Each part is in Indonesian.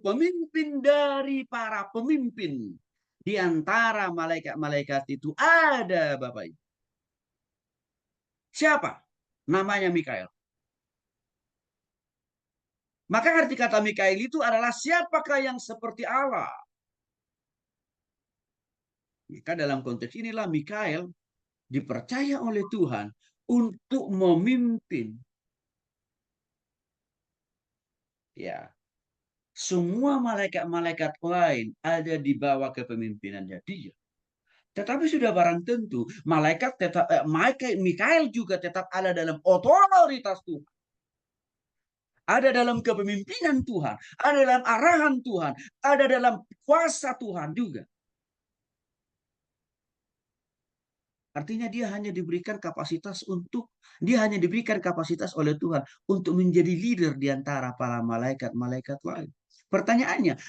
pemimpin dari para pemimpin di antara malaikat-malaikat itu ada, Bapak Ibu. Siapa? Namanya Mikael. Maka arti kata Mikael itu adalah siapakah yang seperti Allah. Maka dalam konteks inilah Mikael dipercaya oleh Tuhan untuk memimpin. Ya, semua malaikat-malaikat lain ada di bawah kepemimpinannya dia. Tetapi sudah barang tentu malaikat tetap Mikael juga tetap ada dalam otoritas Tuhan. Ada dalam kepemimpinan Tuhan, ada dalam arahan Tuhan, ada dalam kuasa Tuhan juga. Artinya dia hanya diberikan kapasitas oleh Tuhan untuk menjadi leader di antara para malaikat-malaikat lain. Pertanyaannya,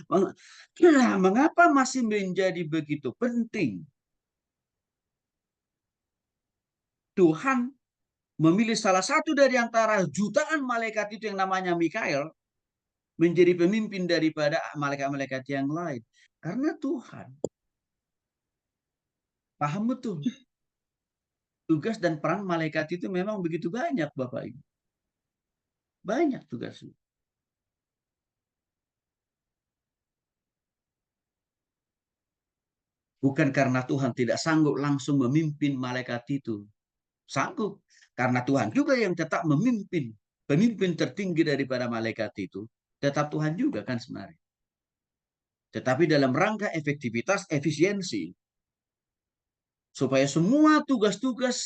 mengapa masih menjadi begitu penting Tuhan memilih salah satu dari antara jutaan malaikat itu yang namanya Mikael menjadi pemimpin daripada malaikat-malaikat yang lain? Karena Tuhan paham betul tugas dan peran malaikat itu memang begitu banyak, Bapak Ibu. Banyak tugasnya. Bukan karena Tuhan tidak sanggup langsung memimpin malaikat itu. Sanggup. Karena Tuhan juga yang tetap memimpin. Pemimpin tertinggi daripada malaikat itu. Tetap Tuhan juga kan sebenarnya. Tetapi dalam rangka efektivitas, efisiensi. Supaya semua tugas-tugas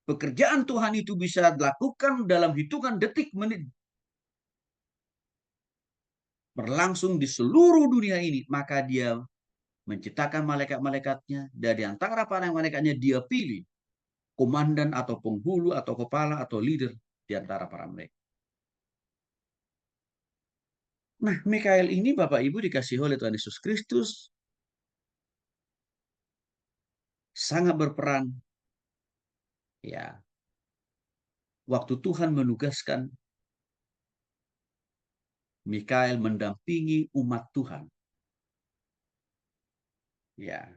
pekerjaan Tuhan itu bisa dilakukan dalam hitungan detik menit. Berlangsung di seluruh dunia ini. Maka dia menciptakan malaikat-malaikatnya. Dari antara para malaikatnya dia pilih komandan atau penghulu atau kepala atau leader di antara para mereka. Nah, Mikael ini Bapak Ibu dikasih oleh Tuhan Yesus Kristus sangat berperan. Ya, waktu Tuhan menugaskan Mikael mendampingi umat Tuhan. Ya,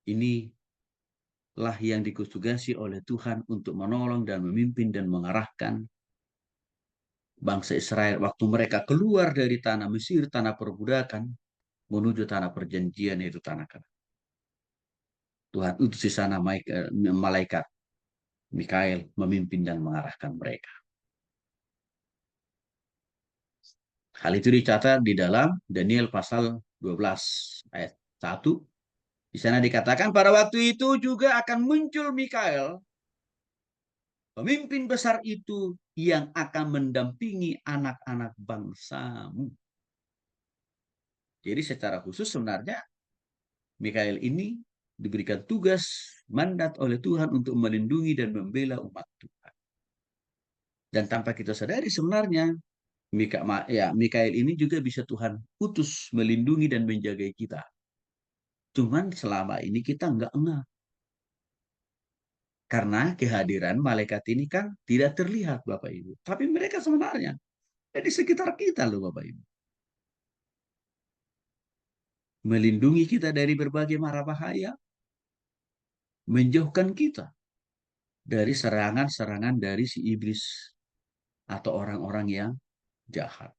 inilah yang ditugasi oleh Tuhan untuk menolong dan memimpin dan mengarahkan bangsa Israel waktu mereka keluar dari tanah Mesir, tanah perbudakan, menuju tanah perjanjian, yaitu tanah Kanaan. Tuhan utus di sana malaikat Mikael memimpin dan mengarahkan mereka. Hal itu dicatat di dalam Daniel pasal 12 ayat 1. Di sana dikatakan pada waktu itu juga akan muncul Mikael, pemimpin besar itu yang akan mendampingi anak-anak bangsamu. Jadi secara khusus sebenarnya Mikael ini diberikan tugas mandat oleh Tuhan untuk melindungi dan membela umat Tuhan. Dan tanpa kita sadari sebenarnya Mikael ini juga bisa Tuhan utus melindungi dan menjaga kita. Cuman selama ini kita nggak ngeh. Karena kehadiran malaikat ini kan tidak terlihat Bapak Ibu. Tapi mereka sebenarnya di sekitar kita loh Bapak Ibu. Melindungi kita dari berbagai mara bahaya. Menjauhkan kita dari serangan-serangan dari si iblis atau orang-orang yang jahat.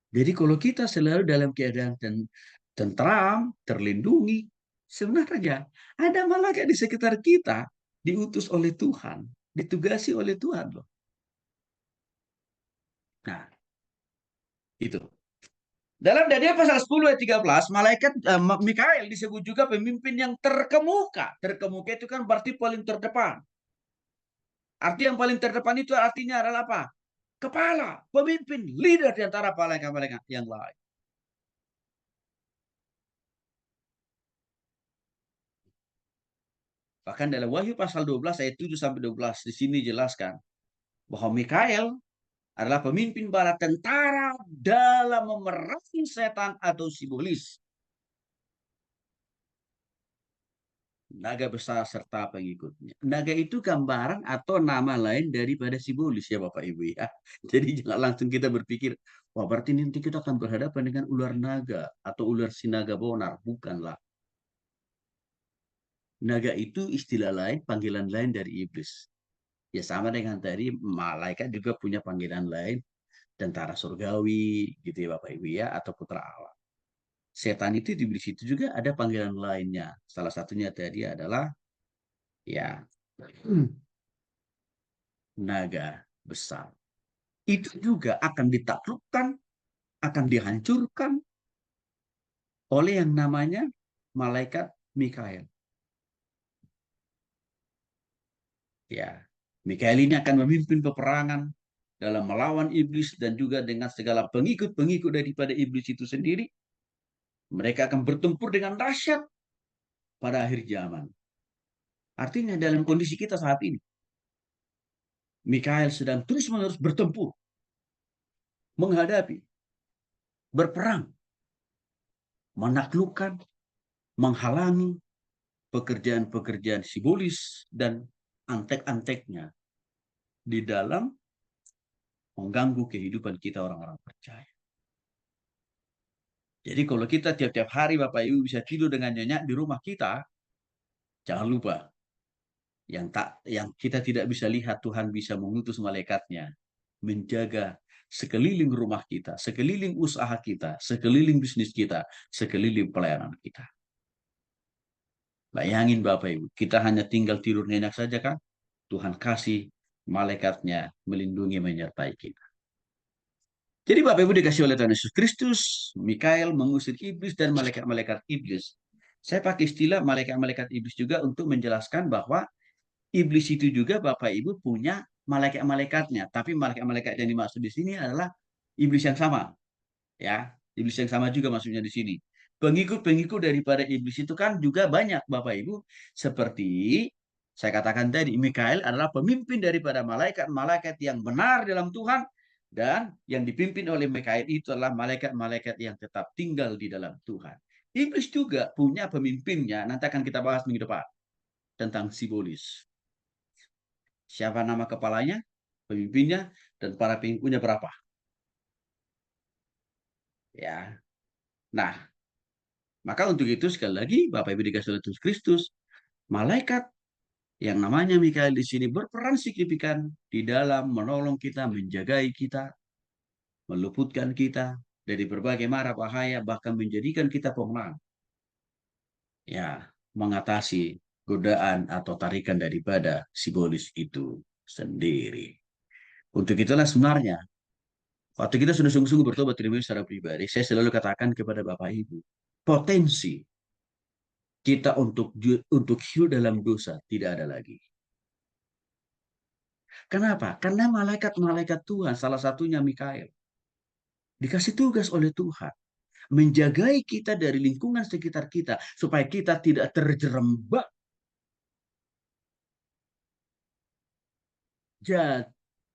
Jadi kalau kita selalu dalam keadaan tentram, terlindungi, sebenarnya ada malaikat di sekitar kita diutus oleh Tuhan, ditugasi oleh Tuhan loh. Nah, itu. Dalam Daniel pasal 10 ayat 13, malaikat Mikael disebut juga pemimpin yang terkemuka. Terkemuka itu kan berarti paling terdepan. Arti yang paling terdepan itu artinya adalah apa? Kepala, pemimpin, leader di antara malaikat-malaikat yang lain. Bahkan dalam Wahyu pasal 12 ayat 7 sampai 12 di sini jelaskan bahwa Mikael adalah pemimpin bala tentara dalam memerangi setan atau si iblis. naga besar serta pengikutnya. Naga itu gambaran atau nama lain daripada sibolis ya Bapak Ibu ya. Jadi jangan langsung kita berpikir, wah berarti nanti kita akan berhadapan dengan ular naga atau ular sinaga bonar. Bukanlah. Naga itu istilah lain, panggilan lain dari iblis. Ya sama dengan tadi malaikat juga punya panggilan lain, tentara surgawi gitu ya Bapak Ibu ya, atau putra Allah. Setan itu di iblis itu juga ada panggilan lainnya. Salah satunya tadi adalah ya naga besar. Itu juga akan ditaklukkan, akan dihancurkan oleh yang namanya malaikat Mikael. Ya, Mikael ini akan memimpin peperangan dalam melawan iblis dan juga dengan segala pengikut-pengikut daripada iblis itu sendiri. Mereka akan bertempur dengan dahsyat pada akhir zaman. Artinya dalam kondisi kita saat ini, Mikael sedang terus-menerus bertempur, menghadapi, berperang, menaklukkan, menghalangi pekerjaan-pekerjaan simbolis dan antek-anteknya di dalam mengganggu kehidupan kita orang-orang percaya. Jadi kalau kita tiap-tiap hari Bapak Ibu bisa tidur dengan nyenyak di rumah kita, jangan lupa yang kita tidak bisa lihat, Tuhan bisa mengutus malaikatnya menjaga sekeliling rumah kita, sekeliling usaha kita, sekeliling bisnis kita, sekeliling pelayanan kita. Bayangin Bapak Ibu, kita hanya tinggal tidur nyenyak saja kan? Tuhan kasih malaikatnya melindungi menyertai kita. Jadi Bapak Ibu dikasih oleh Tuhan Yesus Kristus, Mikael mengusir iblis dan malaikat-malaikat iblis. Saya pakai istilah malaikat-malaikat iblis juga untuk menjelaskan bahwa iblis itu juga Bapak Ibu punya malaikat-malaikatnya. Tapi malaikat-malaikat yang dimaksud di sini adalah iblis yang sama. Ya, iblis yang sama juga maksudnya di sini. Pengikut-pengikut daripada iblis itu kan juga banyak Bapak Ibu. Seperti saya katakan tadi, Mikael adalah pemimpin daripada malaikat-malaikat yang benar dalam Tuhan. Dan yang dipimpin oleh Mikael itu adalah malaikat-malaikat yang tetap tinggal di dalam Tuhan. Iblis juga punya pemimpinnya. Nanti akan kita bahas minggu depan tentang simbolis. Siapa nama kepalanya, pemimpinnya, dan para pengikutnya berapa. Ya, nah, maka untuk itu sekali lagi Bapak Ibu dikasih oleh Yesus Kristus, malaikat yang namanya Mikael di sini berperan signifikan di dalam menolong kita, menjagai kita, meluputkan kita dari berbagai mara bahaya, bahkan menjadikan kita pemenang. Ya, mengatasi godaan atau tarikan daripada simbolis itu sendiri. Untuk itulah sebenarnya, waktu kita sudah sungguh-sungguh bertobat terima secara pribadi, saya selalu katakan kepada Bapak Ibu, potensi kita untuk hidup dalam dosa tidak ada lagi. Kenapa? Karena malaikat-malaikat Tuhan, salah satunya Mikael, dikasih tugas oleh Tuhan menjagai kita dari lingkungan sekitar kita supaya kita tidak terjerembab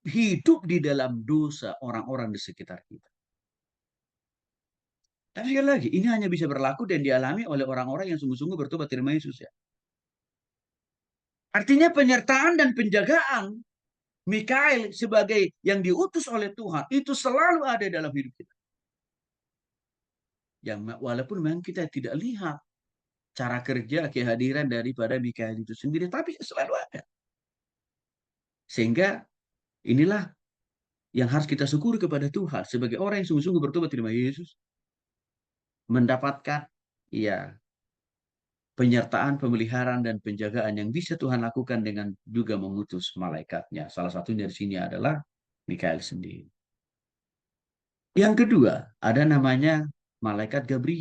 hidup di dalam dosa orang-orang di sekitar kita. Tapi sekali lagi, ini hanya bisa berlaku dan dialami oleh orang-orang yang sungguh-sungguh bertobat terima Yesus ya. Artinya penyertaan dan penjagaan Mikael sebagai yang diutus oleh Tuhan itu selalu ada dalam hidup kita. Yang walaupun memang kita tidak lihat cara kerja kehadiran daripada Mikael itu sendiri, tapi selalu ada. Sehingga inilah yang harus kita syukuri kepada Tuhan sebagai orang yang sungguh-sungguh bertobat terima Yesus, mendapatkan ya penyertaan, pemeliharaan dan penjagaan yang bisa Tuhan lakukan dengan juga mengutus malaikatnya. Salah satunya di sini adalah Mikael sendiri. Yang kedua, ada namanya malaikat Gabriel.